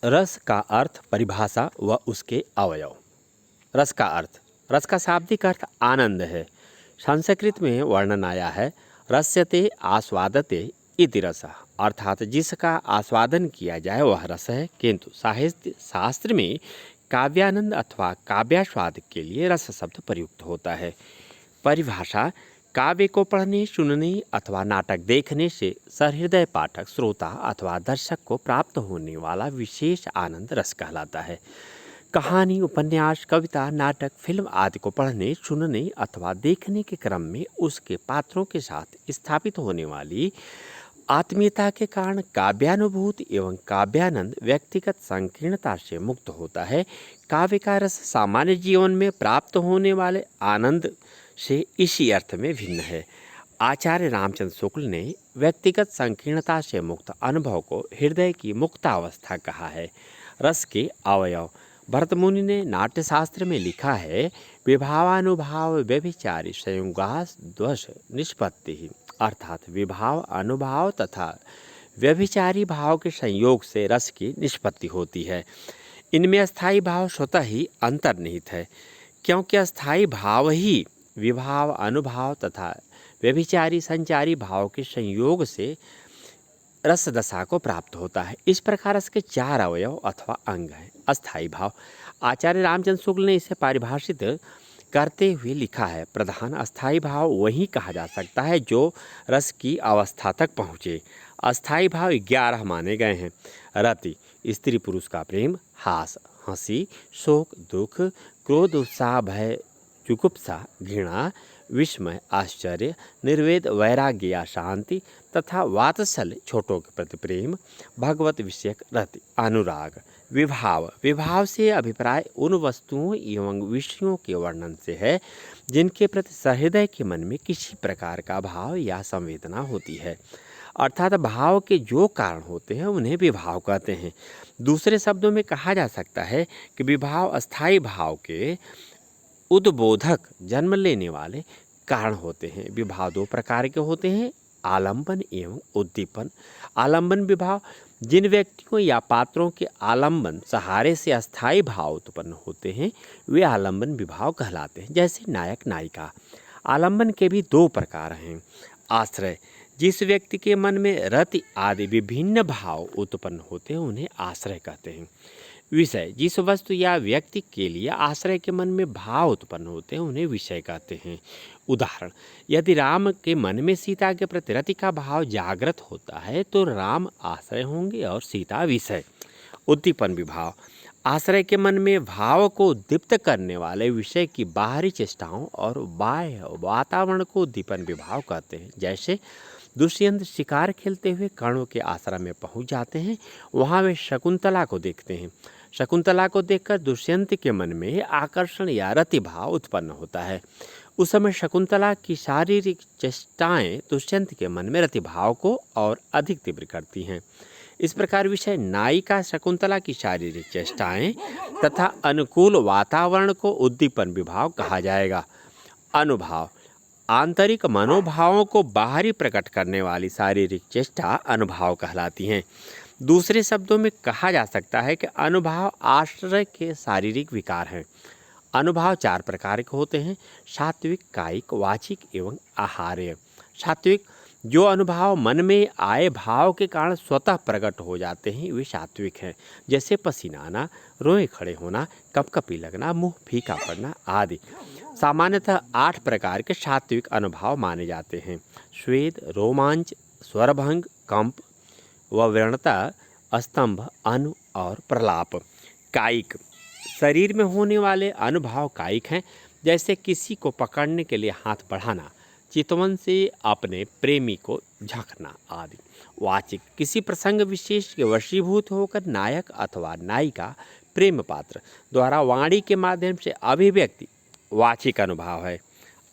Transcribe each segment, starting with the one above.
रस का अर्थ, परिभाषा व उसके अवयव। रस का अर्थ, रस का शाब्दिक अर्थ आनंद है। संस्कृत में वर्णन आया है रस्यते आस्वादते इति रसः, अर्थात जिसका आस्वादन किया जाए वह रस है। किंतु साहित्य शास्त्र में काव्यानंद अथवा काव्यास्वाद के लिए रस शब्द प्रयुक्त होता है। परिभाषा, काव्य को पढ़ने, सुनने अथवा नाटक देखने से सहृदय पाठक, श्रोता अथवा दर्शक को प्राप्त होने वाला विशेष आनंद रस कहलाता है। कहानी, उपन्यास, कविता, नाटक, फिल्म आदि को पढ़ने, सुनने अथवा देखने के क्रम में उसके पात्रों के साथ स्थापित होने वाली आत्मीयता के कारण काव्यानुभूति एवं काव्यानंद व्यक्तिगत संकीर्णता से मुक्त होता है। काव्य का रस सामान्य जीवन में प्राप्त होने वाले आनंद से इसी अर्थ में भिन्न है। आचार्य रामचंद्र शुक्ल ने व्यक्तिगत संकीर्णता से मुक्त अनुभव को हृदय की मुक्तावस्था कहा है। रस के अवयव, भरतमुनि ने नाट्यशास्त्र में लिखा है, विभावानुभाव व्यभिचारी संयोगाद्वश निष्पत्ति, अर्थात विभाव, अनुभाव तथा व्यभिचारी भाव के संयोग से रस की निष्पत्ति होती है। इनमें अस्थायी भाव स्वतः ही अंतर्निहित है, क्योंकि अस्थायी भाव ही विभाव, अनुभाव तथा व्यभिचारी संचारी भाव के संयोग से रस दशा को प्राप्त होता है। इस प्रकार इसके चार अवयव अथवा अंग हैं। अस्थायी भाव, आचार्य रामचंद्र शुक्ल ने इसे परिभाषित करते हुए लिखा है, प्रधान अस्थायी भाव वही कहा जा सकता है जो रस की अवस्था तक पहुँचे। अस्थायी भाव 11 माने गए हैं। रति, स्त्री पुरुष का प्रेम, हास, हंसी, शोक, दुख, क्रोध, उत्साह, भय, जुगुप्सा, घृणा, विस्मय, आश्चर्य, निर्वेद, वैराग्य या शांति तथा वात्सल्य, छोटों के प्रति प्रेम, भगवत विषयक रति। अनुराग, विभाव, विभाव से अभिप्राय उन वस्तुओं एवं विषयों के वर्णन से है जिनके प्रति सहृदय के मन में किसी प्रकार का भाव या संवेदना होती है, अर्थात भाव के जो कारण होते हैं उन्हें विभाव कहते हैं। दूसरे शब्दों में कहा जा सकता है कि विभाव अस्थायी भाव के उद्बोधक, जन्म लेने वाले कारण होते हैं। विभाव दो प्रकार के होते हैं, आलंबन एवं उद्दीपन। आलंबन विभाव, जिन व्यक्तियों या पात्रों के आलंबन सहारे से अस्थायी भाव उत्पन्न होते हैं वे आलंबन विभाव कहलाते हैं। जैसे नायक नायिका। आलंबन के भी दो प्रकार हैं। आश्रय, जिस व्यक्ति के मन में रति आदि विभिन्न भाव उत्पन्न होते हैं उन्हें आश्रय कहते हैं। विषय, जिस वस्तु या व्यक्ति के लिए आश्रय के मन में भाव उत्पन्न होते हैं उन्हें विषय कहते हैं। उदाहरण, यदि राम के मन में सीता के प्रति रति का भाव जागृत होता है तो राम आश्रय होंगे और सीता विषय। उद्दीपन विभाव, आश्रय के मन में भाव को उद्दीप्त करने वाले विषय की बाहरी चेष्टाओं और बाह्य वातावरण को उद्दीपन विभाव कहते हैं। जैसे दुष्यंत शिकार खेलते हुए कर्णों के आश्रम में पहुंच जाते हैं, वहां वे शकुंतला को देखते हैं। शकुंतला को देखकर दुष्यंत के मन में आकर्षण या रति भाव उत्पन्न होता है। उस समय शकुंतला की शारीरिक चेष्टाएं दुष्यंत के मन में रति भाव को और अधिक तीव्र करती हैं। इस प्रकार विषय नायिका शकुंतला की शारीरिक चेष्टाएं तथा अनुकूल वातावरण को उद्दीपन विभाव कहा जाएगा। अनुभाव, आंतरिक मनोभावों को बाहरी प्रकट करने वाली शारीरिक चेष्टा अनुभाव कहलाती हैं। दूसरे शब्दों में कहा जा सकता है कि अनुभाव आश्रय के शारीरिक विकार हैं। अनुभाव चार प्रकार के होते हैं, सात्विक, कायिक, वाचिक एवं आहार्य। सात्विक, जो अनुभाव मन में आए भाव के कारण स्वतः प्रकट हो जाते हैं वे सात्विक हैं। जैसे पसीना आना, रोए खड़े होना, कपकपी लगना, मुंह फीका पड़ना आदि। सामान्यतः 8 प्रकार के सात्विक अनुभाव माने जाते हैं। स्वेद, रोमांच, स्वरभंग, कंप व व्रणता, स्तंभ, अनु और प्रलाप। कायिक, शरीर में होने वाले अनुभाव कायिक हैं। जैसे किसी को पकड़ने के लिए हाथ बढ़ाना, चितवन से अपने प्रेमी को झकना आदि। वाचिक, किसी प्रसंग विशेष के वशीभूत होकर नायक अथवा नायिका प्रेम पात्र द्वारा वाणी के माध्यम से अभिव्यक्ति वाचिक अनुभाव है।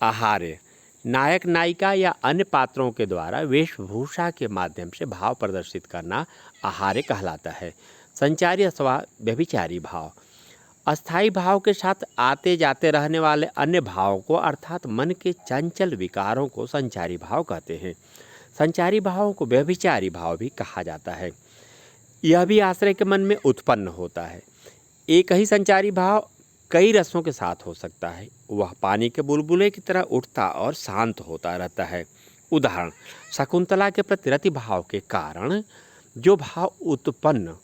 आहार्य, नायक नायिका या अन्य पात्रों के द्वारा वेशभूषा के माध्यम से भाव प्रदर्शित करना आहार्य कहलाता है। संचारी अथवा व्यभिचारी भाव, अस्थायी भाव के साथ आते जाते रहने वाले अन्य भावों को अर्थात मन के चंचल विकारों को संचारी भाव कहते हैं। संचारी भावों को व्यभिचारी भाव भी कहा जाता है। यह भी आश्रय के मन में उत्पन्न होता है। एक ही संचारी भाव कई रसों के साथ हो सकता है। वह पानी के बुलबुले की तरह उठता और शांत होता रहता है। उदाहरण, शकुंतला के प्रति रति भाव के कारण जो भाव उत्पन्न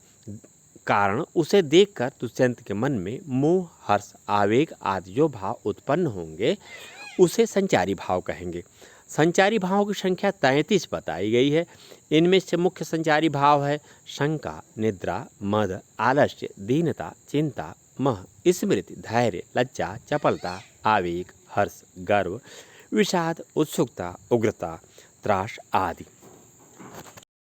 कारण उसे देखकर दुष्यंत के मन में मोह, हर्ष, आवेग आदि जो भाव उत्पन्न होंगे उसे संचारी भाव कहेंगे। संचारी भावों की संख्या 33 बताई गई है। इनमें से मुख्य संचारी भाव है शंका, निद्रा, मद, आलस्य, दीनता, चिंता, मह, स्मृति, धैर्य, लज्जा, चपलता, आवेग, हर्ष, गर्व, विषाद, उत्सुकता, उग्रता, त्रास आदि।